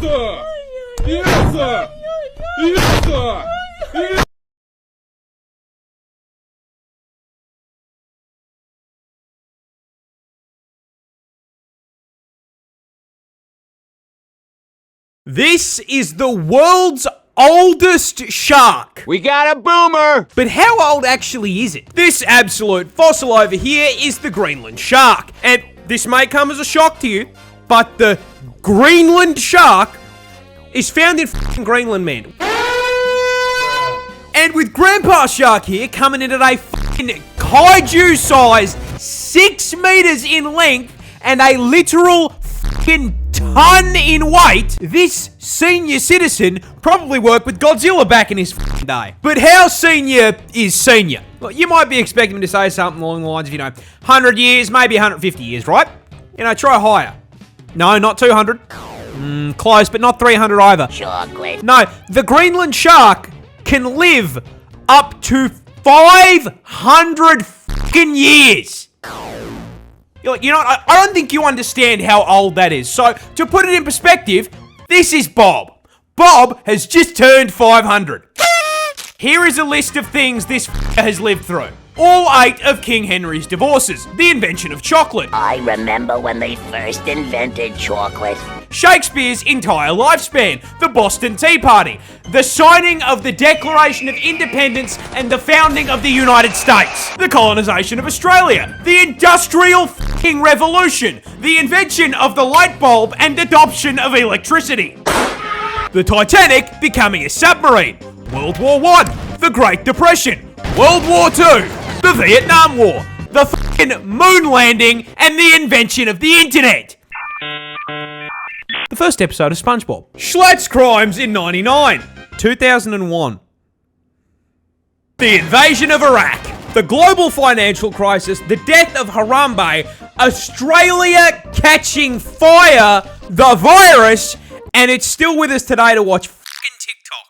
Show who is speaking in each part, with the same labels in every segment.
Speaker 1: sir! Yes, sir! Yes, sir! Yes.
Speaker 2: This is the world's oldest shark.
Speaker 3: We got a boomer!
Speaker 2: But how old actually is it? This absolute fossil over here is the Greenland shark. And this may come as a shock to you, but the Greenland shark is found in f***ing Greenland, man. And with Grandpa Shark here coming in at a f***ing kaiju-sized 6 meters in length and a literal f***ing ton in weight, this senior citizen probably worked with Godzilla back in his f***ing day. But how senior is senior? Well, you might be expecting him to say something along the lines of, 100 years, maybe 150 years, right? Try higher. No, not 200. Close, but not 300 either.
Speaker 3: Chocolate.
Speaker 2: No, the Greenland shark can live up to 500 fucking years. I don't think you understand how old that is. So, to put it in perspective, this is Bob. Bob has just turned 500. Here is a list of things this has lived through. All 8 of King Henry's divorces. The invention of chocolate.
Speaker 3: I remember when they first invented chocolate.
Speaker 2: Shakespeare's entire lifespan. The Boston Tea Party. The signing of the Declaration of Independence and the founding of the United States. The colonization of Australia. The Industrial f***ing Revolution. The invention of the light bulb and adoption of electricity. The Titanic becoming a submarine. World War I. The Great Depression. World War II. The Vietnam War. The f***ing moon landing and the invention of the internet. The first episode of SpongeBob. Schlatt's crimes in 99. 2001. The invasion of Iraq. The global financial crisis. The death of Harambe. Australia catching fire. The virus. And it's still with us today to watch f***ing TikTok.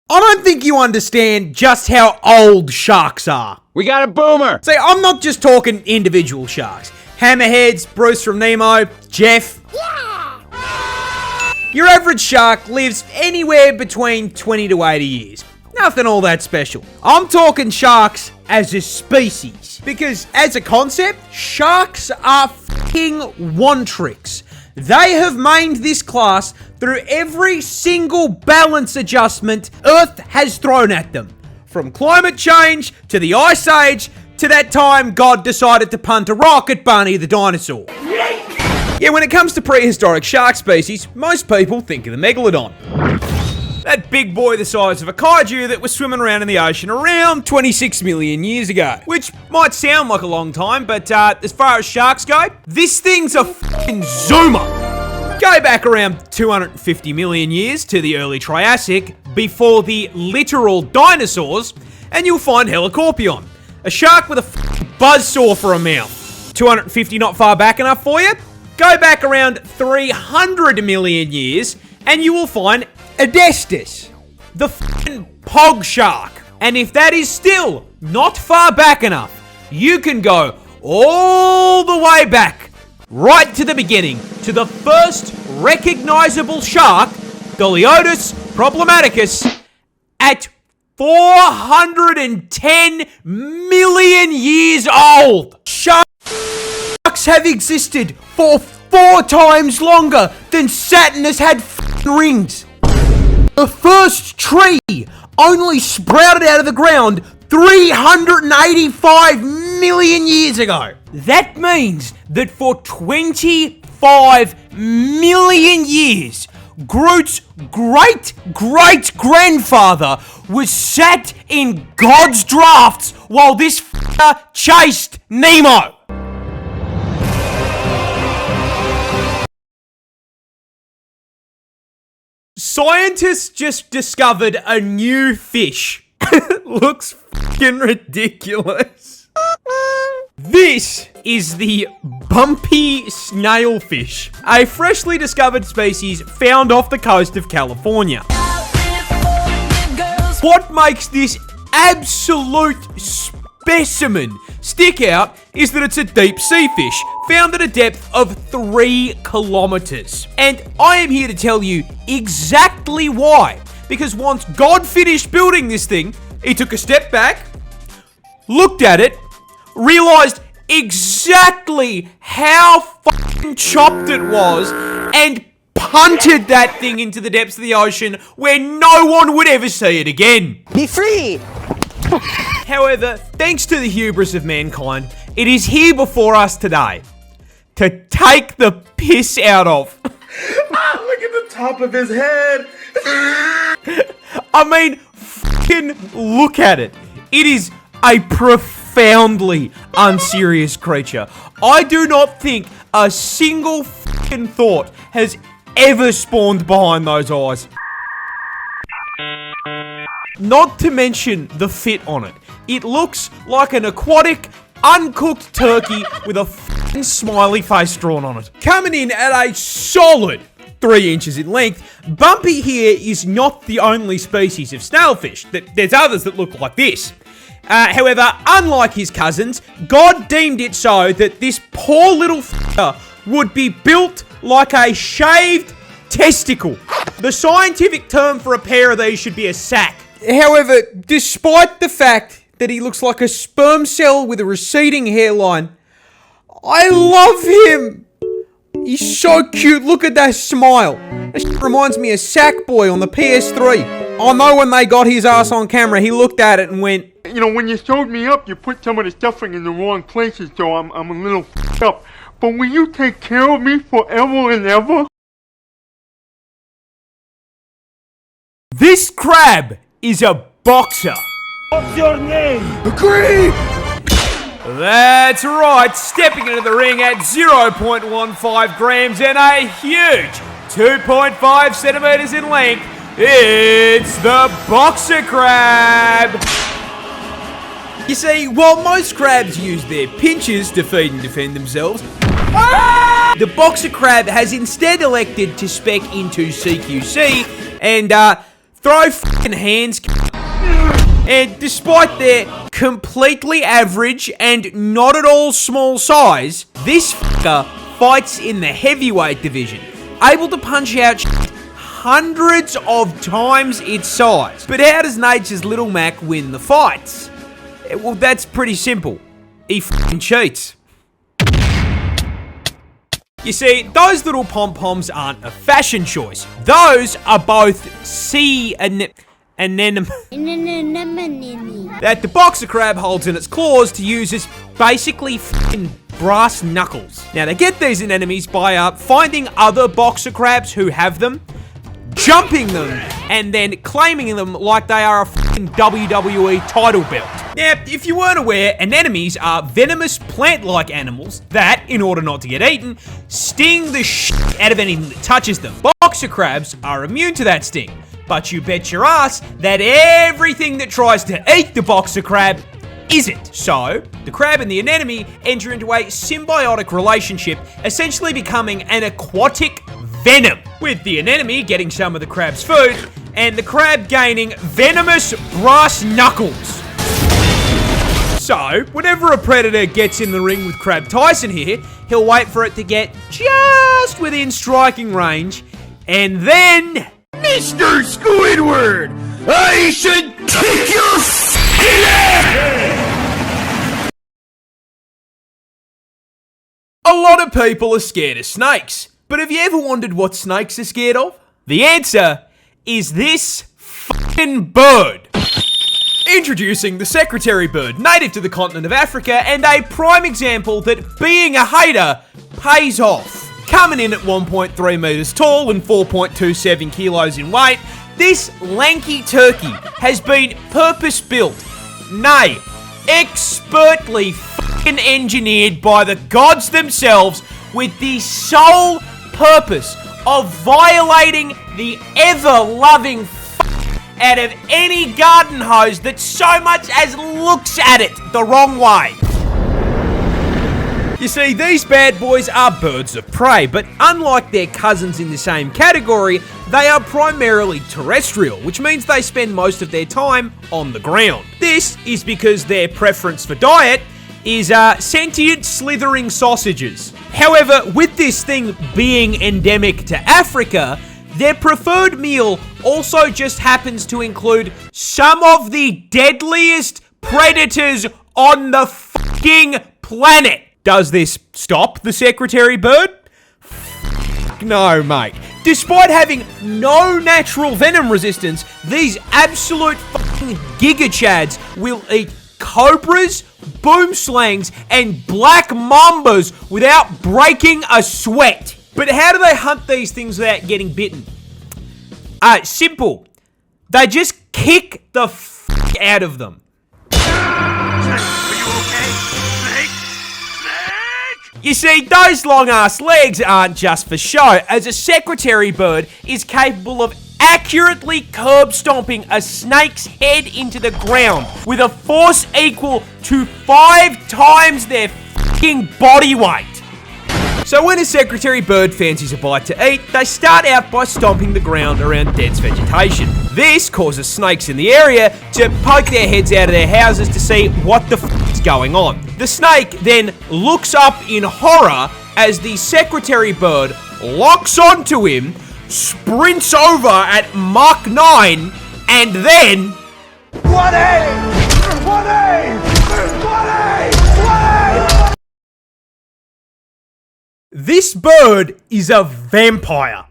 Speaker 2: I don't think you understand just how old sharks are.
Speaker 3: We got a boomer!
Speaker 2: See, I'm not just talking individual sharks. Hammerheads, Bruce from Nemo, Jeff. Yeah! Your average shark lives anywhere between 20 to 80 years. Nothing all that special. I'm talking sharks as a species. Because as a concept, sharks are f***ing one-tricks. They have mained this class through every single balance adjustment Earth has thrown at them. From climate change, to the Ice Age, to that time God decided to punt a rock at Barney the dinosaur. Yeah, when it comes to prehistoric shark species, most people think of the megalodon. That big boy the size of a kaiju that was swimming around in the ocean around 26 million years ago. Which might sound like a long time, but as far as sharks go, this thing's a f***ing zoomer. Go back around 250 million years to the early Triassic, before the literal dinosaurs, and you'll find Helicorpion, a shark with a f***ing buzzsaw for a mouth. 250 not far back enough for you? Go back around 300 million years, and you will find Adestus, the f***ing pog shark. And if that is still not far back enough, you can go all the way back, right to the beginning, to the first recognizable shark, Doliotis problematicus, at 410 million years old. Sharks have existed for 4 times longer than Saturn has had f***ing rings. The first tree only sprouted out of the ground 385 million years ago. That means that for 25 million years, Groot's great-great-grandfather was sat in God's drafts while this f***er chased Nemo. Scientists just discovered a new fish. Looks fucking ridiculous. This is the bumpy snailfish, a freshly discovered species found off the coast of California. What makes this absolute specimen stick out is that it's a deep sea fish found at a depth of 3 kilometers. And I am here to tell you exactly why. Because once God finished building this thing, he took a step back, looked at it, realized exactly how fucking chopped it was, and punted that thing into the depths of the ocean where no one would ever see it again.
Speaker 3: Be free!
Speaker 2: However, thanks to the hubris of mankind, it is here before us today to take the piss out of.
Speaker 1: Look at the top of his head.
Speaker 2: I mean, fucking look at it. It is a profoundly unserious creature. I do not think a single fucking thought has ever spawned behind those eyes. Not to mention the fit on it. It looks like an aquatic, uncooked turkey with a fucking smiley face drawn on it. Coming in at a solid 3 inches in length, Bumpy here is not the only species of snailfish. There's others that look like this. However, unlike his cousins, God deemed it so that this poor little f***er would be built like a shaved testicle. The scientific term for a pair of these should be a sack. However, despite the fact that he looks like a sperm cell with a receding hairline, I love him. He's so cute. Look at that smile. That shit reminds me of Sackboy on the PS3. I know when they got his ass on camera, he looked at it and went,
Speaker 4: you know, when you showed me up, you put some of the stuffing in the wrong places, so I'm a little f***ed up. But will you take care of me forever and ever?
Speaker 2: this crab is a boxer.
Speaker 4: What's your name?
Speaker 2: Agree! That's right, stepping into the ring at 0.15 grams and a huge 2.5 centimeters in length, it's the boxer crab! You see, while most crabs use their pinchers to feed and defend themselves, the boxer crab has instead elected to spec into CQC and throw f***ing hands. And despite their completely average and not at all small size, this f***er fights in the heavyweight division, able to punch out hundreds of times its size. But how does nature's little Mac win the fights? Well, that's pretty simple. He f***ing cheats. You see, those little pom-poms aren't a fashion choice. Those are both sea anemones that the boxer crab holds in its claws to use as basically f***ing brass knuckles. Now, they get these anemones by finding other boxer crabs who have them, jumping them, and then claiming them like they are a f***ing WWE title belt. Now, if you weren't aware, anemones are venomous plant-like animals that, in order not to get eaten, sting the shit out of anything that touches them. Boxer crabs are immune to that sting, but you bet your ass that everything that tries to eat the boxer crab isn't. So, the crab and the anemone enter into a symbiotic relationship, essentially becoming an aquatic venom, with the anemone getting some of the crab's food, and the crab gaining venomous brass knuckles. So, whenever a predator gets in the ring with Crab Tyson here, he'll wait for it to get just within striking range, and then...
Speaker 5: Mr. Squidward, I should kick your f***ing ass!
Speaker 2: A lot of people are scared of snakes, but have you ever wondered what snakes are scared of? The answer is this f***ing bird. Introducing the secretary bird, native to the continent of Africa, and a prime example that being a hater pays off. Coming in at 1.3 meters tall and 4.27 kilos in weight, this lanky turkey has been purpose-built, nay, expertly f***ing engineered by the gods themselves with the sole purpose of violating the ever-loving out of any garden hose that so much as looks at it the wrong way. You see, these bad boys are birds of prey, but unlike their cousins in the same category, they are primarily terrestrial, which means they spend most of their time on the ground. This is because their preference for diet is sentient slithering sausages. However, with this thing being endemic to Africa, their preferred meal also just happens to include some of the deadliest predators on the fucking planet. Does this stop the secretary bird? No, mate. Despite having no natural venom resistance, these absolute fucking gigachads will eat cobras, boomslangs, and black mambas without breaking a sweat. But how do they hunt these things without getting bitten? Simple. They just kick the fuck out of them. You see, those long-ass legs aren't just for show, as a secretary bird is capable of accurately curb stomping a snake's head into the ground with a force equal to 5 times their fucking body weight. So when a secretary bird fancies a bite to eat, they start out by stomping the ground around dense vegetation. This causes snakes in the area to poke their heads out of their houses to see what the f is going on. The snake then looks up in horror as the secretary bird locks onto him, sprints over at Mach 9, and then... This bird is a vampire.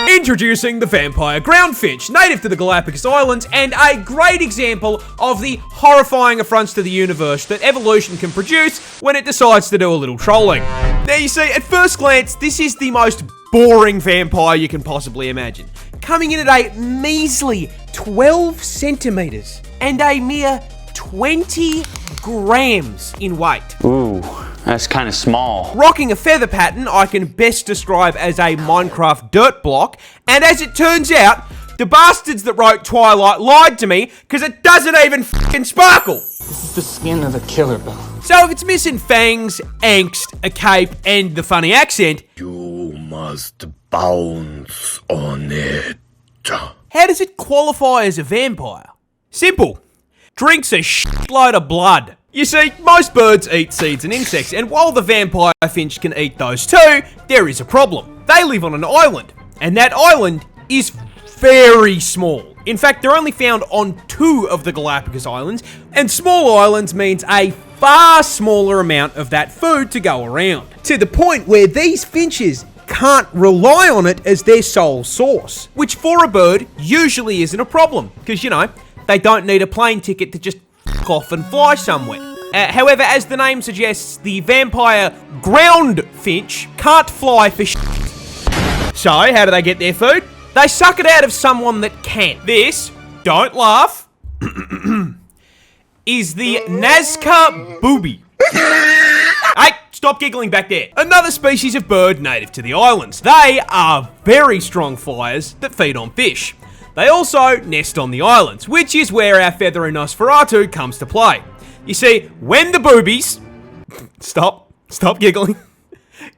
Speaker 2: Introducing the vampire ground finch, native to the Galapagos Islands, and a great example of the horrifying affronts to the universe that evolution can produce when it decides to do a little trolling. Now you see, at first glance, this is the most boring vampire you can possibly imagine. Coming in at a measly 12 centimeters and a mere 20 grams in weight.
Speaker 6: Ooh, that's kind of small.
Speaker 2: Rocking a feather pattern I can best describe as a Minecraft dirt block, and as it turns out, the bastards that wrote Twilight lied to me because it doesn't even fucking sparkle.
Speaker 7: This is the skin of a killer bell.
Speaker 2: So if it's missing fangs, angst, a cape, and the funny accent,
Speaker 5: You must bounce on it.
Speaker 2: how does it qualify as a vampire? Simple. Drinks a shitload of blood. You see, most birds eat seeds and insects, and while the vampire finch can eat those too, there is a problem. They live on an island, and that island is very small. In fact, they're only found on 2 of the Galapagos Islands, and small islands means a far smaller amount of that food to go around. To the point where these finches can't rely on it as their sole source, which for a bird usually isn't a problem, because, you know, they don't need a plane ticket to just f*** off and fly somewhere. However, as the name suggests, the vampire ground finch can't fly for shit. So, how do they get their food? They suck it out of someone that can. This, don't laugh, is the Nazca booby. Hey, stop giggling back there. Another species of bird native to the islands. They are very strong flyers that feed on fish. They also nest on the islands, which is where our feathery Nosferatu comes to play. You see, when the boobies, stop giggling,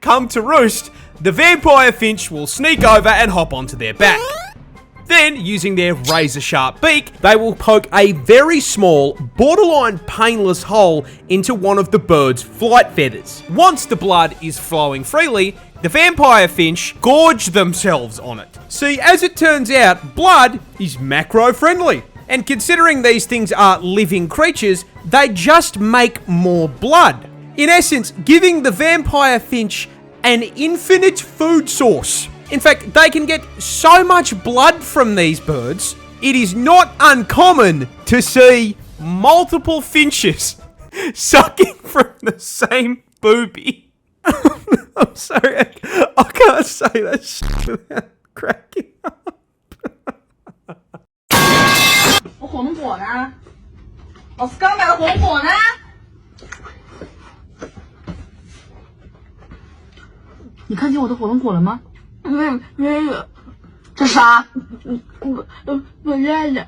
Speaker 2: come to roost, the vampire finch will sneak over and hop onto their back. Then, using their razor-sharp beak, they will poke a very small, borderline painless hole into one of the bird's flight feathers. Once the blood is flowing freely, the vampire finch gorge themselves on it. See, as it turns out, blood is macro-friendly. And considering these things are living creatures, they just make more blood. In essence, giving the vampire finch an infinite food source. In fact, they can get so much blood from these birds, it is not uncommon to see multiple finches sucking from the same booby. I'm sorry, I can't say that shit without cracking up.
Speaker 8: 我火龙果呢？老师刚买的火龙果呢？你看见我的火龙果了吗？没有。这啥？不认识。